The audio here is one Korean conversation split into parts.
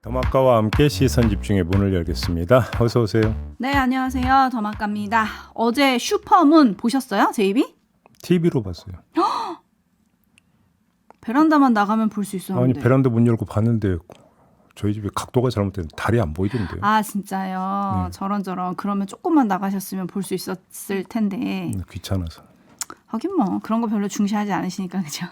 더마카와 함께 시선 집중의 문을 열겠습니다. 어서 오세요. 네, 안녕하세요. 더마카입니다. 어제 슈퍼문 보셨어요, 제이비? TV로 봤어요. 베란다만 나가면 볼 수 있었는데. 아니 베란다 문 열고 봤는데 저희 집에 각도가 잘못된 달이 안 보이던데요. 아, 진짜요? 네. 저런. 그러면 조금만 나가셨으면 볼 수 있었을 텐데. 귀찮아서. 하긴 뭐 그런 거 별로 중시하지 않으시니까, 그죠?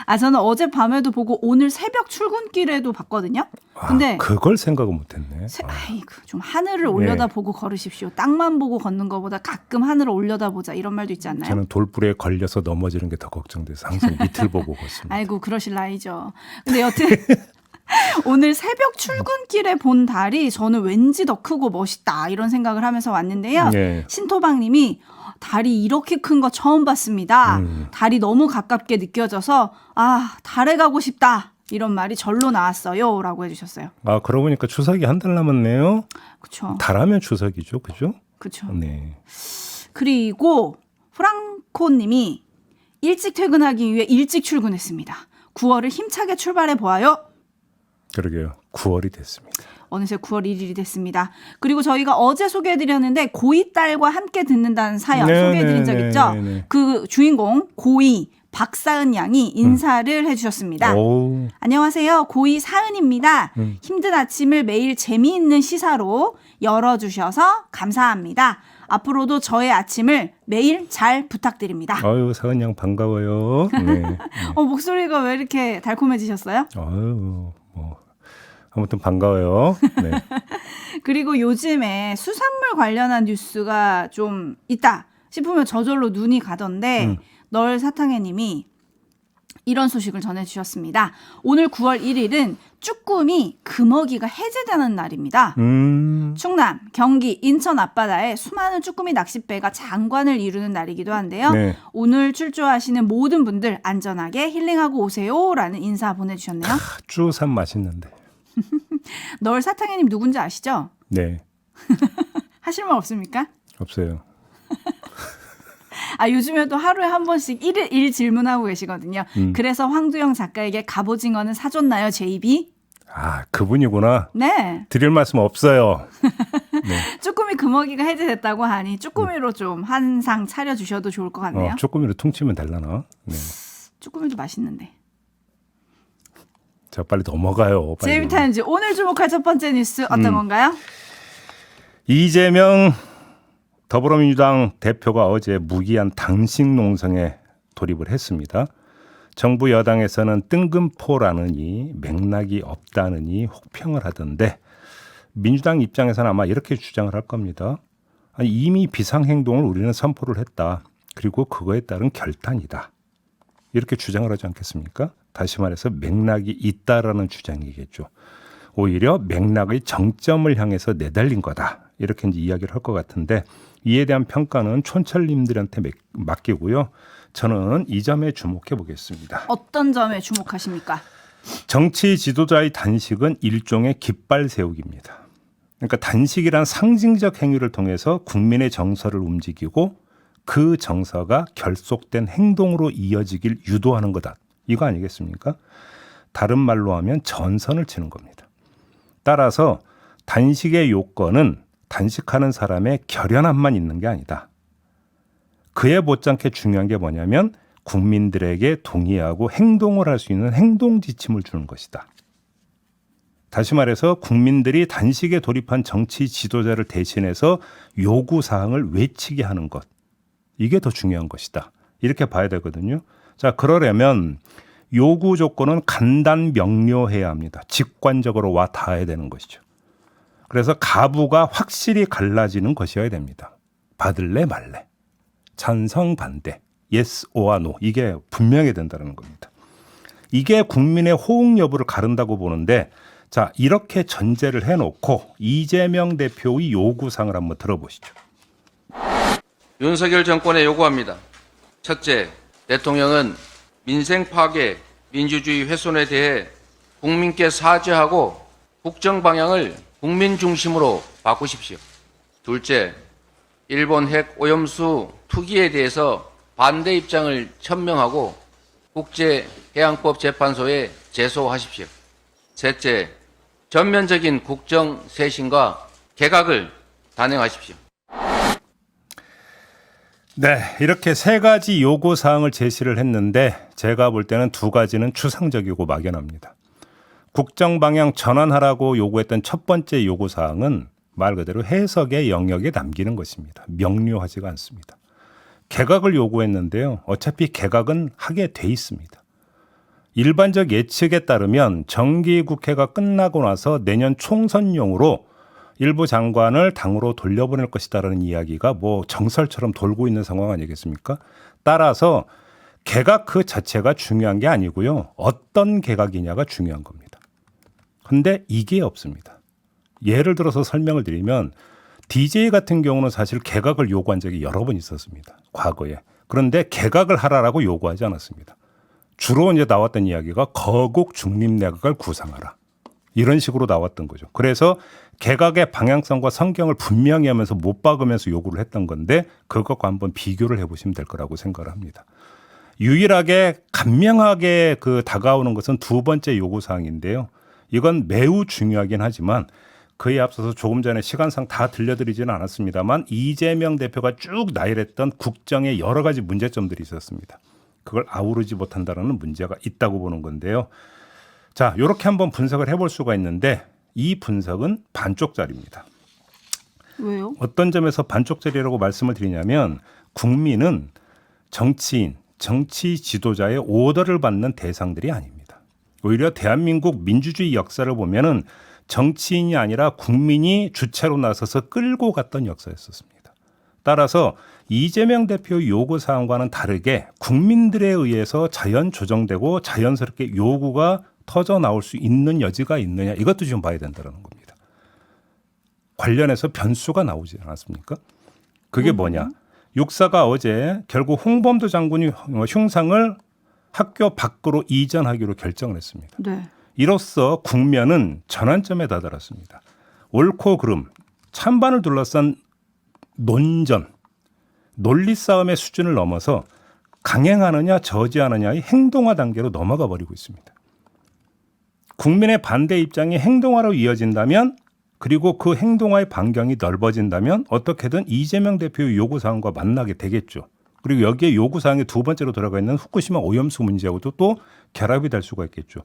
아, 저는 어젯밤에도 보고 오늘 새벽 출근길에도 봤거든요. 근데 그걸 생각을 못했네. 아이고, 좀 하늘을 올려다보고 걸으십시오. 땅만 보고 걷는 것보다 가끔 하늘을 올려다보자 이런 말도 있지 않나요? 저는 돌불에 걸려서 넘어지는 게 더 걱정돼서 항상 밑을 보고 걷습니다. 아이고, 그러실 나이죠. 근데 여튼 오늘 새벽 출근길에 본 달이 저는 왠지 더 크고 멋있다 이런 생각을 하면서 왔는데요. 네. 신토방님이 달이 이렇게 큰 거 처음 봤습니다. 달이 너무 가깝게 느껴져서 아, 달에 가고 싶다 이런 말이 절로 나왔어요 라고 해주셨어요. 아 그러고 보니까 추석이 한 달 남았네요. 그렇죠. 달하면 추석이죠, 그죠? 그렇죠. 네. 그리고 프랑코님이 일찍 퇴근하기 위해 일찍 출근했습니다. 9월을 힘차게 출발해 보아요. 그러게요. 9월이 됐습니다. 어느새 9월 1일이 됐습니다. 그리고 저희가 어제 소개해드렸는데 고2 딸과 함께 듣는다는 사연 소개해드린 적 있죠? 그 주인공 고2 박사은 양이 인사를 해주셨습니다. 오. 안녕하세요. 고2 사은입니다. 힘든 아침을 매일 재미있는 시사로 열어주셔서 감사합니다. 앞으로도 저의 아침을 매일 잘 부탁드립니다. 아유 사은 양 반가워요. 네. 목소리가 왜 이렇게 달콤해지셨어요? 아유 아무튼 반가워요. 네. 그리고 요즘에 수산물 관련한 뉴스가 좀 있다 싶으면 저절로 눈이 가던데 널 사탕해님이 이런 소식을 전해주셨습니다. 오늘 9월 1일은 쭈꾸미 금어기가 해제되는 날입니다. 충남, 경기, 인천 앞바다에 수많은 쭈꾸미 낚싯배가 장관을 이루는 날이기도 한데요. 네. 오늘 출조하시는 모든 분들 안전하게 힐링하고 오세요라는 인사 보내주셨네요. 쭈삼 맛있는데. 널 사탕해님 누군지 아시죠? 네. 하실 말 없습니까? 없어요. 아, 요즘에도 하루에 한 번씩 일 질문하고 계시거든요. 그래서 황두영 작가에게 갑오징어는 사줬나요, 제이비? 아 그분이구나. 네. 드릴 말씀 없어요. 네. 쭈꾸미 금어기가 해제됐다고 하니 쭈꾸미로 좀 한 상 차려주셔도 좋을 것 같네요. 쭈꾸미로 퉁치면 될라나? 네. 쭈꾸미도 맛있는데. 자 빨리 넘어가요. 빨리. 제이비타임즈 오늘 주목할 첫 번째 뉴스 어떤 건가요? 이재명 더불어민주당 대표가 어제 무기한 당식 농성에 돌입을 했습니다. 정부 여당에서는 뜬금포라느니 맥락이 없다느니 혹평을 하던데 민주당 입장에서는 아마 이렇게 주장을 할 겁니다. 아니, 이미 비상행동을 우리는 선포를 했다. 그리고 그거에 따른 결단이다. 이렇게 주장을 하지 않겠습니까? 다시 말해서 맥락이 있다라는 주장이겠죠. 오히려 맥락의 정점을 향해서 내달린 거다. 이렇게 이제 이야기를 할 것 같은데 이에 대한 평가는 촌철님들한테 맡기고요. 저는 이 점에 주목해 보겠습니다. 어떤 점에 주목하십니까? 정치 지도자의 단식은 일종의 깃발 세우기입니다. 그러니까 단식이란 상징적 행위를 통해서 국민의 정서를 움직이고 그 정서가 결속된 행동으로 이어지길 유도하는 거다. 이거 아니겠습니까? 다른 말로 하면 전선을 치는 겁니다. 따라서 단식의 요건은 단식하는 사람의 결연함만 있는 게 아니다. 그에 못지않게 중요한 게 뭐냐면 국민들에게 동의하고 행동을 할 수 있는 행동 지침을 주는 것이다. 다시 말해서 국민들이 단식에 돌입한 정치 지도자를 대신해서 요구사항을 외치게 하는 것. 이게 더 중요한 것이다. 이렇게 봐야 되거든요. 자, 그러려면 요구 조건은 간단 명료해야 합니다. 직관적으로 와 닿아야 되는 것이죠. 그래서 가부가 확실히 갈라지는 것이어야 됩니다. 받을래 말래. 찬성 반대. yes or no. 이게 분명해야 된다는 겁니다. 이게 국민의 호응 여부를 가른다고 보는데 자, 이렇게 전제를 해놓고 이재명 대표의 요구사항을 한번 들어보시죠. 윤석열 정권에 요구합니다. 첫째, 대통령은 민생 파괴, 민주주의 훼손에 대해 국민께 사죄하고 국정 방향을 국민 중심으로 바꾸십시오. 둘째, 일본 핵 오염수 투기에 대해서 반대 입장을 천명하고 국제해양법 재판소에 제소하십시오. 셋째, 전면적인 국정 쇄신과 개각을 단행하십시오. 네, 이렇게 세 가지 요구 사항을 제시를 했는데 제가 볼 때는 두 가지는 추상적이고 막연합니다. 국정 방향 전환하라고 요구했던 첫 번째 요구 사항은 말 그대로 해석의 영역에 남기는 것입니다. 명료하지가 않습니다. 개각을 요구했는데요. 어차피 개각은 하게 돼 있습니다. 일반적 예측에 따르면 정기국회가 끝나고 나서 내년 총선용으로 일부 장관을 당으로 돌려보낼 것이다라는 이야기가 뭐 정설처럼 돌고 있는 상황 아니겠습니까? 따라서 개각 그 자체가 중요한 게 아니고요. 어떤 개각이냐가 중요한 겁니다. 근데 이게 없습니다. 예를 들어서 설명을 드리면 DJ 같은 경우는 사실 개각을 요구한 적이 여러 번 있었습니다. 과거에. 그런데 개각을 하라라고 요구하지 않았습니다. 주로 이제 나왔던 이야기가 거국 중립내각을 구상하라. 이런 식으로 나왔던 거죠. 그래서 개각의 방향성과 성경을 분명히 하면서 못 박으면서 요구를 했던 건데 그것과 한번 비교를 해보시면 될 거라고 생각을 합니다. 유일하게 간명하게 다가오는 것은 두 번째 요구사항인데요. 이건 매우 중요하긴 하지만 그에 앞서서 조금 전에 시간상 다 들려드리지는 않았습니다만 이재명 대표가 쭉 나열했던 국정의 여러 가지 문제점들이 있었습니다. 그걸 아우르지 못한다는 문제가 있다고 보는 건데요. 자, 이렇게 한번 분석을 해볼 수가 있는데 이 분석은 반쪽짜리입니다. 왜요? 어떤 점에서 반쪽짜리라고 말씀을 드리냐면 국민은 정치인, 정치 지도자의 오더를 받는 대상들이 아닙니다. 오히려 대한민국 민주주의 역사를 보면은 정치인이 아니라 국민이 주체로 나서서 끌고 갔던 역사였었습니다. 따라서 이재명 대표의 요구사항과는 다르게 국민들에 의해서 자연 조정되고 자연스럽게 요구가 터져 나올 수 있는 여지가 있느냐 이것도 좀 봐야 된다는 겁니다. 관련해서 변수가 나오지 않았습니까? 그게 뭐냐. 육사가 어제 결국 홍범도 장군이 흉상을 학교 밖으로 이전하기로 결정을 했습니다. 네. 이로써 국면은 전환점에 다다랐습니다. 옳고 그름, 찬반을 둘러싼 논전, 논리 싸움의 수준을 넘어서 강행하느냐 저지하느냐의 행동화 단계로 넘어가 버리고 있습니다. 국민의 반대 입장이 행동화로 이어진다면 그리고 그 행동화의 반경이 넓어진다면 어떻게든 이재명 대표의 요구사항과 만나게 되겠죠. 그리고 여기에 요구사항에 두 번째로 들어가 있는 후쿠시마 오염수 문제하고도 또 결합이 될 수가 있겠죠.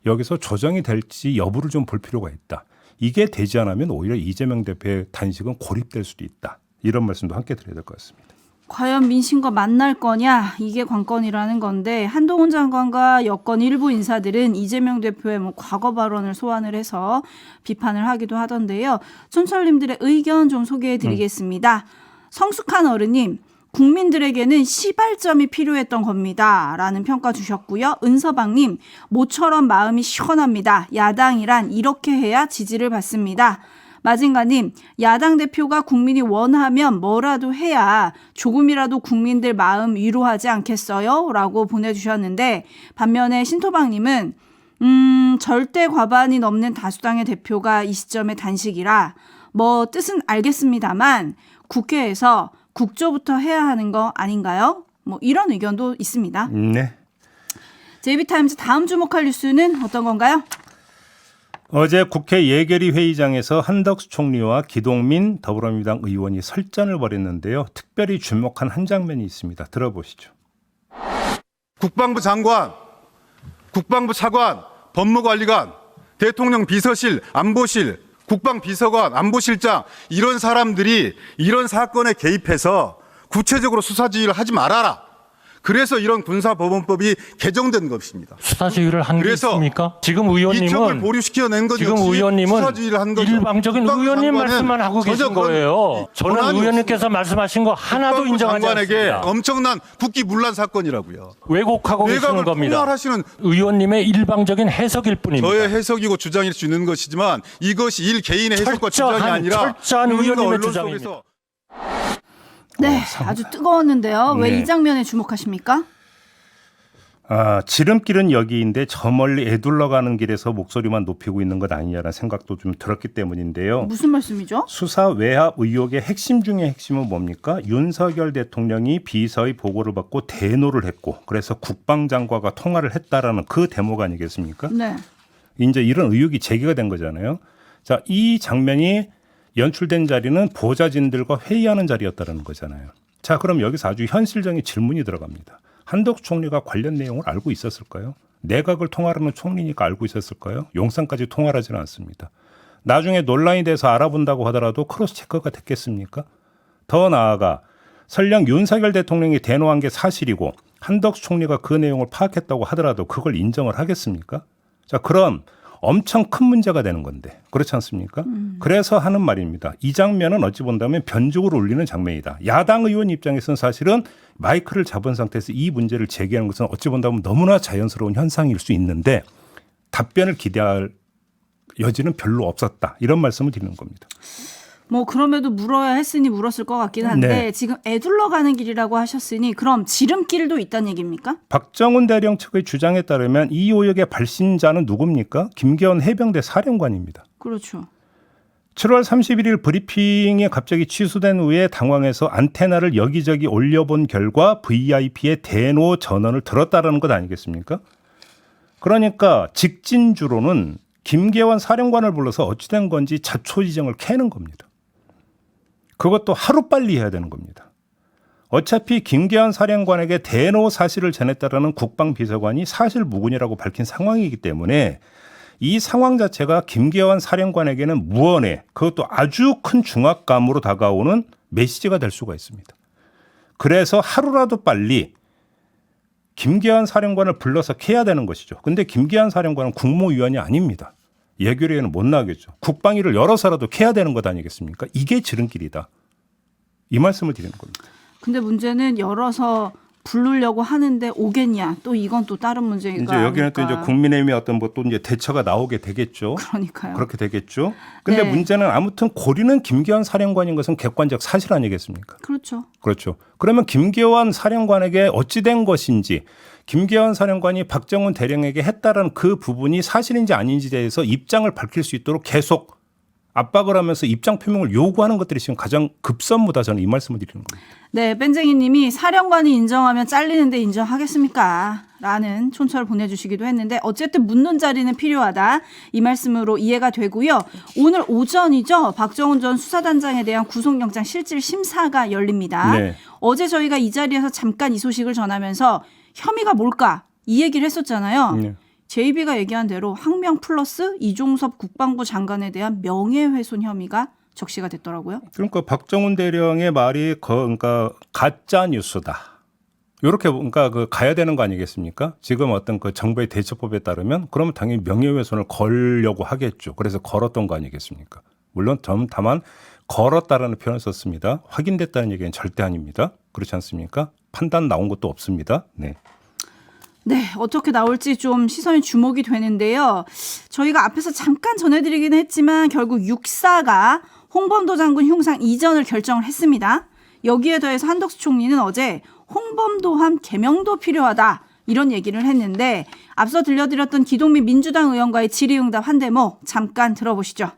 여기서 조정이 될지 여부를 좀 볼 필요가 있다. 이게 되지 않으면 오히려 이재명 대표의 단식은 고립될 수도 있다. 이런 말씀도 함께 드려야 될 것 같습니다. 과연 민심과 만날 거냐 이게 관건이라는 건데 한동훈 장관과 여권 일부 인사들은 이재명 대표의 과거 발언을 소환을 해서 비판을 하기도 하던데요. 촌철님들의 의견 좀 소개해드리겠습니다. 성숙한 어른님. 국민들에게는 시발점이 필요했던 겁니다. 라는 평가 주셨고요. 은서방님, 모처럼 마음이 시원합니다. 야당이란 이렇게 해야 지지를 받습니다. 마징가님, 야당 대표가 국민이 원하면 뭐라도 해야 조금이라도 국민들 마음 위로하지 않겠어요? 라고 보내주셨는데 반면에 신토방님은 절대 과반이 넘는 다수당의 대표가 이 시점에 단식이라 뭐 뜻은 알겠습니다만 국회에서 국조부터 해야 하는 거 아닌가요? 뭐 이런 의견도 있습니다. 네. JB타임즈 다음 주목할 뉴스는 어떤 건가요? 어제 국회 예결위 회의장에서 한덕수 총리와 기동민 더불어민주당 의원이 설전을 벌였는데요. 특별히 주목한 한 장면이 있습니다. 들어보시죠. 국방부 장관, 국방부 차관, 법무관리관, 대통령 비서실, 안보실, 국방비서관, 안보실장 이런 사람들이 이런 사건에 개입해서 구체적으로 수사지휘를 하지 말아라. 그래서 이런 군사법원법이 개정된 것입니다. 수사지휘를 한 게 그래서 있습니까? 지금 이첩을 의원님은 보류시켜낸 것 지금 역시 의원님은 수사지휘를 한 거죠. 일방적인 의원님 말씀만 하고 계신 거예요. 저는 권한이 의원님께서 말씀하신 거 하나도 국방부 인정하지 장관에게 않습니다. 엄청난 국기문란 사건이라고요. 왜곡하고 계시는 외곽을 겁니다. 폭로하시는 의원님의 일방적인 해석일 뿐입니다. 저의 해석이고 주장일 수 있는 것이지만 이것이 일 개인의 해석과 주장이 아니라 철저한 국민과 의원님의 언론 주장입니다. 속에서 네, 아주 뜨거웠는데요. 왜 네. 이 장면에 주목하십니까? 지름길은 여기인데 저 멀리 애둘러가는 길에서 목소리만 높이고 있는 것 아니냐라는 생각도 좀 들었기 때문인데요. 무슨 말씀이죠? 수사 외압 의혹의 핵심 중에 핵심은 뭡니까? 윤석열 대통령이 비서의 보고를 받고 대노를 했고 그래서 국방장관과 통화를 했다라는 그 대목 아니겠습니까? 네. 이제 이런 의혹이 제기가 된 거잖아요. 자, 이 장면이 연출된 자리는 보좌진들과 회의하는 자리였다는 거잖아요. 자, 그럼 여기서 아주 현실적인 질문이 들어갑니다. 한덕수 총리가 관련 내용을 알고 있었을까요? 내각을 통할하는 총리니까 알고 있었을까요? 용산까지 통할하지는 않습니다. 나중에 논란이 돼서 알아본다고 하더라도 크로스 체크가 됐겠습니까? 더 나아가 설령 윤석열 대통령이 대노한 게 사실이고 한덕수 총리가 그 내용을 파악했다고 하더라도 그걸 인정을 하겠습니까? 자, 그럼 엄청 큰 문제가 되는 건데 그렇지 않습니까? 그래서 하는 말입니다. 이 장면은 어찌 본다면 변죽을 울리는 장면이다. 야당 의원 입장에서는 사실은 마이크를 잡은 상태에서 이 문제를 제기하는 것은 어찌 본다면 너무나 자연스러운 현상일 수 있는데 답변을 기대할 여지는 별로 없었다. 이런 말씀을 드리는 겁니다. 뭐 그럼에도 물어야 했으니 물었을 것 같긴 한데 네. 지금 애둘러 가는 길이라고 하셨으니 그럼 지름길도 있다는 얘기입니까? 박정훈 대령 측의 주장에 따르면 이 의혹의 발신자는 누굽니까? 김계원 해병대 사령관입니다. 그렇죠. 7월 31일 브리핑이 갑자기 취소된 후에 당황해서 안테나를 여기저기 올려본 결과 VIP의 대노 전원을 들었다는 것 아니겠습니까? 그러니까 직진주로는 김계원 사령관을 불러서 어찌된 건지 자초지정을 캐는 겁니다. 그것도 하루빨리 해야 되는 겁니다. 어차피 김계원 사령관에게 대노 사실을 전했다라는 국방비서관이 사실 무근이라고 밝힌 상황이기 때문에 이 상황 자체가 김계원 사령관에게는 무언의 그것도 아주 큰 중압감으로 다가오는 메시지가 될 수가 있습니다. 그래서 하루라도 빨리 김계환 사령관을 불러서 캐야 되는 것이죠. 근데 김계환 사령관은 국무위원이 아닙니다. 예결위에는 못 나가겠죠. 국방위를 열어서라도 캐야 되는 것 아니겠습니까? 이게 지름길이다. 이 말씀을 드리는 겁니다. 근데 문제는 열어서 부르려고 하는데 오겠냐? 또 이건 또 다른 문제가 이제 여기는 또 이제 아닐까. 국민의힘의 어떤 뭐 또 이제 대처가 나오게 되겠죠. 그러니까요. 그렇게 되겠죠. 근데 네. 문제는 아무튼 고리는 김계환 사령관인 것은 객관적 사실 아니겠습니까? 그렇죠. 그렇죠. 그러면 김계환 사령관에게 어찌 된 것인지 김계환 사령관이 박정훈 대령에게 했다라는 그 부분이 사실인지 아닌지에 대해서 입장을 밝힐 수 있도록 계속 압박을 하면서 입장 표명을 요구하는 것들이 지금 가장 급선무다. 저는 이 말씀을 드리는 겁니다. 네, 뺀쟁이님이 사령관이 인정하면 잘리는데 인정하겠습니까? 라는 촌철을 보내주시기도 했는데 어쨌든 묻는 자리는 필요하다. 이 말씀으로 이해가 되고요. 오늘 오전이죠. 박정훈 전 수사단장에 대한 구속영장 실질 심사가 열립니다. 네. 어제 저희가 이 자리에서 잠깐 이 소식을 전하면서 혐의가 뭘까? 이 얘기를 했었잖아요. 네. JB가 얘기한 대로 항명 플러스 이종섭 국방부 장관에 대한 명예훼손 혐의가 적시가 됐더라고요. 그러니까 박정훈 대령의 말이 그러니까 가짜 뉴스다. 이렇게 그러니까 그 가야 되는 거 아니겠습니까? 지금 어떤 그 정부의 대처법에 따르면 그러면 당연히 명예훼손을 걸려고 하겠죠. 그래서 걸었던 거 아니겠습니까? 물론 다만 걸었다라는 표현을 썼습니다. 확인됐다는 얘기는 절대 아닙니다. 그렇지 않습니까? 판단 나온 것도 없습니다. 네. 네, 어떻게 나올지 좀 시선이 주목이 되는데요. 저희가 앞에서 잠깐 전해드리긴 했지만 결국 육사가 홍범도 장군 흉상 이전을 결정을 했습니다. 여기에 더해서 한덕수 총리는 어제 홍범도함 개명도 필요하다 이런 얘기를 했는데 앞서 들려드렸던 기동민 민주당 의원과의 질의응답 한 대목 잠깐 들어보시죠.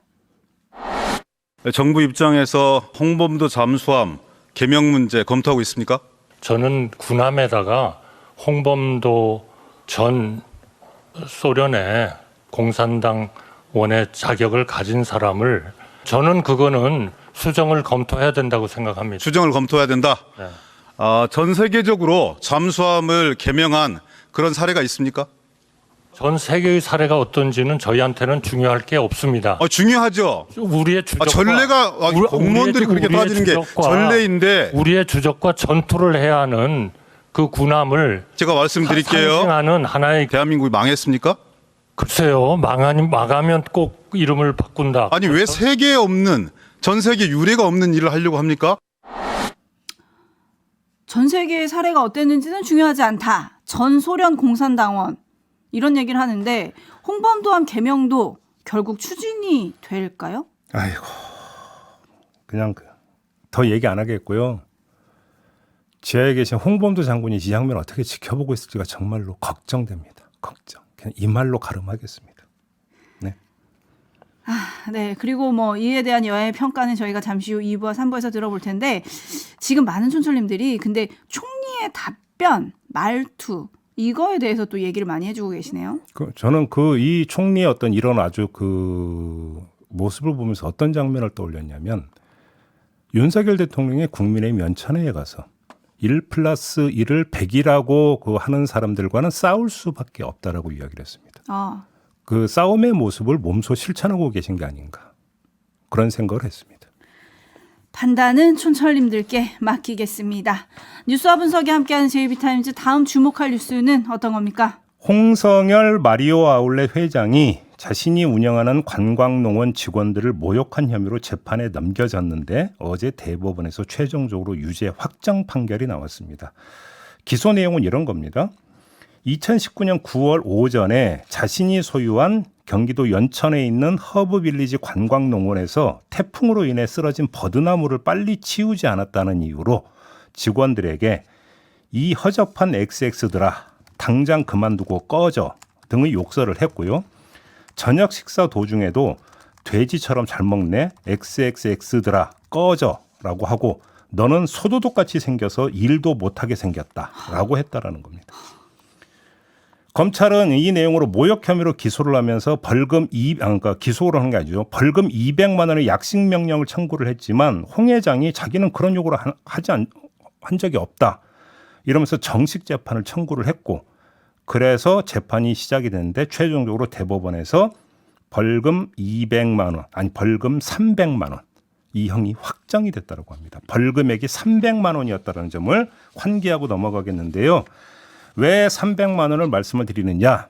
정부 입장에서 홍범도 잠수함 개명 문제 검토하고 있습니까? 저는 군함에다가 홍범도 전 소련의 공산당원의 자격을 가진 사람을 저는 그거는 수정을 검토해야 된다고 생각합니다. 수정을 검토해야 된다. 네. 전 세계적으로 잠수함을 개명한 그런 사례가 있습니까? 전 세계의 사례가 어떤지는 저희한테는 중요할 게 없습니다. 중요하죠. 우리의 주적과 전례가 공무원들이 그렇게 우리의 따지는 게 주적과 전례인데 우리의 주적과 전투를 해야 하는 그 군함을 제가 말씀드릴게요. 상징하는 하나의 대한민국이 망했습니까? 글쎄요 망하면 꼭 이름을 바꾼다. 아니 왜 세계에 없는 전 세계 유례가 없는 일을 하려고 합니까? 전 세계의 사례가 어땠는지는 중요하지 않다. 전 소련 공산당원 이런 얘기를 하는데 홍범도함 개명도 결국 추진이 될까요? 아이고 그냥 더 얘기 안 하겠고요. 지하에 계신 홍범도 장군이 이 장면을 어떻게 지켜보고 있을지가 정말로 걱정됩니다. 걱정. 그냥 이 말로 가름하겠습니다. 네. 네. 그리고 뭐 이에 대한 여야의 평가는 저희가 잠시 후 2부와 3부에서 들어볼 텐데 지금 많은 촌철님들이 근데 총리의 답변, 말투 이거에 대해서 또 얘기를 많이 해주고 계시네요. 저는 이 총리의 어떤 이런 아주 그 모습을 보면서 어떤 장면을 떠올렸냐면 윤석열 대통령이 국민의힘 연천회에 가서 1+1을 100이라고 하는 사람들과는 싸울 수밖에 없다라고 이야기를 했습니다. 그 싸움의 모습을 몸소 실천하고 계신 게 아닌가 그런 생각을 했습니다. 판단은 촌철님들께 맡기겠습니다. 뉴스와 분석이 함께하는 JB타임즈 다음 주목할 뉴스는 어떤 겁니까? 홍성열 마리오 아울렛 회장이 자신이 운영하는 관광농원 직원들을 모욕한 혐의로 재판에 넘겨졌는데 어제 대법원에서 최종적으로 유죄 확정 판결이 나왔습니다. 기소 내용은 이런 겁니다. 2019년 9월 오전에 자신이 소유한 경기도 연천에 있는 허브빌리지 관광농원에서 태풍으로 인해 쓰러진 버드나무를 빨리 치우지 않았다는 이유로 직원들에게 이 허접한 XX들아 당장 그만두고 꺼져 등의 욕설을 했고요. 저녁 식사 도중에도 돼지처럼 잘 먹네 XXX들아 꺼져라고 하고 너는 소도둑같이 생겨서 일도 못하게 생겼다라고 했다라는 겁니다. 검찰은 이 내용으로 모욕 혐의로 기소를 하면서 기소를 한 게 아니죠. 벌금 200만 원의 약식 명령을 청구를 했지만 홍 회장이 자기는 그런 요구를 한 적이 없다. 이러면서 정식 재판을 청구를 했고 그래서 재판이 시작이 됐는데 최종적으로 대법원에서 벌금 200만 원, 아니 벌금 300만 원 이 형이 확정이 됐다고 합니다. 벌금액이 300만 원이었다는 점을 환기하고 넘어가겠는데요. 왜 300만 원을 말씀을 드리느냐.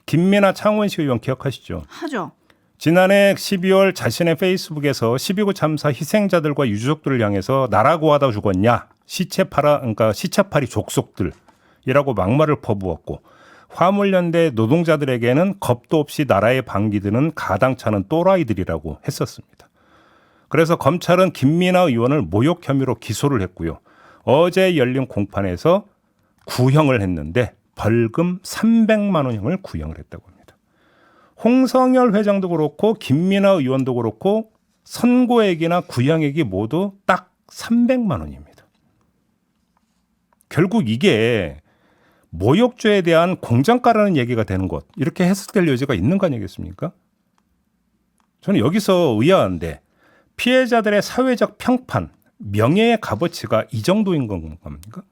김민아 창원시 의원 기억하시죠? 하죠. 지난해 12월 자신의 페이스북에서 12구 참사 희생자들과 유족들을 향해서 나라고 하다 죽었냐. 시체팔이 족속들이라고 막말을 퍼부었고 화물연대 노동자들에게는 겁도 없이 나라에 반기드는 가당차는 또라이들이라고 했었습니다. 그래서 검찰은 김민아 의원을 모욕 혐의로 기소를 했고요. 어제 열린 공판에서 구형을 했는데 벌금 300만 원형을 구형을 했다고 합니다. 홍성열 회장도 그렇고 김민아 의원도 그렇고 선고액이나 구형액이 모두 딱 300만 원입니다. 결국 이게 모욕죄에 대한 공정가라는 얘기가 되는 것 이렇게 해석될 여지가 있는 거 아니겠습니까? 저는 여기서 의아한데 피해자들의 사회적 평판, 명예의 값어치가 이 정도인 겁니까?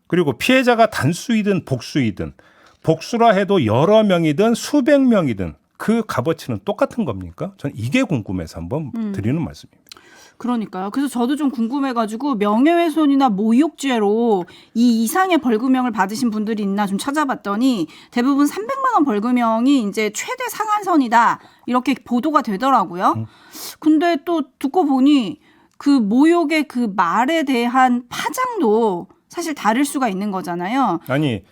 그리고 피해자가 단수이든 복수이든 복수라 해도 여러 명이든 수백 명이든 그 값어치는 똑같은 겁니까? 저는 이게 궁금해서 한번 드리는 말씀입니다. 그러니까요. 그래서 저도 좀 궁금해가지고 명예훼손이나 모욕죄로 이 이상의 벌금형을 받으신 분들이 있나 좀 찾아봤더니 대부분 300만 원 벌금형이 이제 최대 상한선이다 이렇게 보도가 되더라고요. 근데 또 듣고 보니 그 모욕의 그 말에 대한 파장도 사실 다를 수가 있는 거잖아요. 아니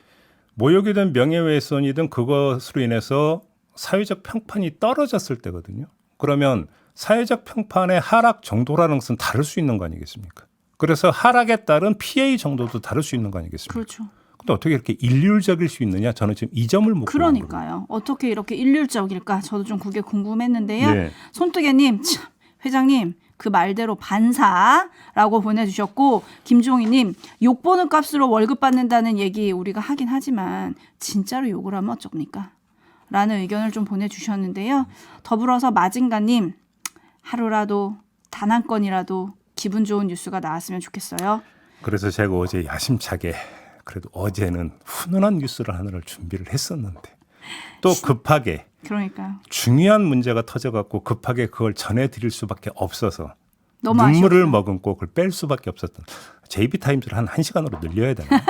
모욕이든 명예훼손이든 그것으로 인해서 사회적 평판이 떨어졌을 때거든요. 그러면 사회적 평판의 하락 정도라는 것은 다를 수 있는 거 아니겠습니까? 그래서 하락에 따른 피해의 정도도 다를 수 있는 거 아니겠습니까? 그렇죠. 근데 어떻게 이렇게 일률적일 수 있느냐? 저는 지금 이 점을 묻고 그러니까요. 어떻게 이렇게 일률적일까? 저도 좀 그게 궁금했는데요. 네. 손뜨개님, 참, 회장님 그 말대로 반사라고 보내주셨고 김종희님 욕보는 값으로 월급 받는다는 얘기 우리가 하긴 하지만 진짜로 욕을 하면 어쩝니까? 라는 의견을 좀 보내주셨는데요. 더불어서 마징가님 하루라도 단 한 건이라도 기분 좋은 뉴스가 나왔으면 좋겠어요. 그래서 제가 어제 야심차게 그래도 어제는 훈훈한 뉴스를 하나를 준비를 했었는데 또 급하게 그러니까요. 중요한 문제가 터져갖고 급하게 그걸 전해드릴 수밖에 없어서 너무 눈물을 아쉬웠어요. 머금고 그걸 뺄 수밖에 없었던 JB타임즈를 한 1시간으로 늘려야 되나?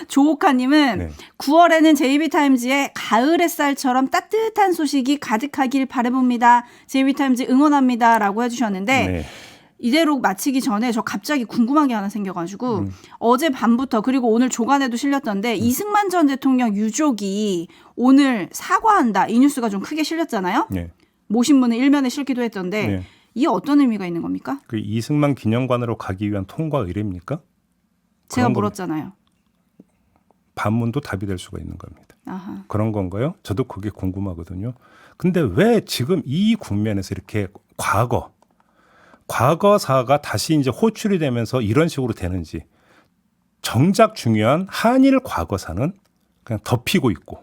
조옥하님은 네. 9월에는 JB타임즈의 가을 햇살처럼 따뜻한 소식이 가득하길 바라봅니다. JB타임즈 응원합니다. 라고 해주셨는데 네. 이대로 마치기 전에 저 갑자기 궁금한 게 하나 생겨가지고 어제 밤부터 그리고 오늘 조간에도 실렸던데 이승만 전 대통령 유족이 오늘 사과한다. 이 뉴스가 좀 크게 실렸잖아요. 네. 모신문을 일면에 실기도 했던데 네. 이게 어떤 의미가 있는 겁니까? 그 이승만 기념관으로 가기 위한 통과 의뢰입니까? 제가 그런 물었잖아요. 반문도 답이 될 수가 있는 겁니다. 아하. 그런 건가요? 저도 그게 궁금하거든요. 근데 왜 지금 이 국면에서 이렇게 과거사가 다시 이제 호출이 되면서 이런 식으로 되는지 정작 중요한 한일 과거사는 그냥 덮이고 있고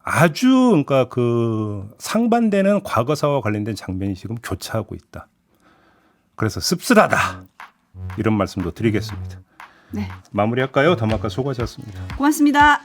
아주 그러니까 그 상반되는 과거사와 관련된 장면이 지금 교차하고 있다. 그래서 씁쓸하다. 이런 말씀도 드리겠습니다. 네, 마무리할까요? 더마카 수고하셨습니다. 고맙습니다.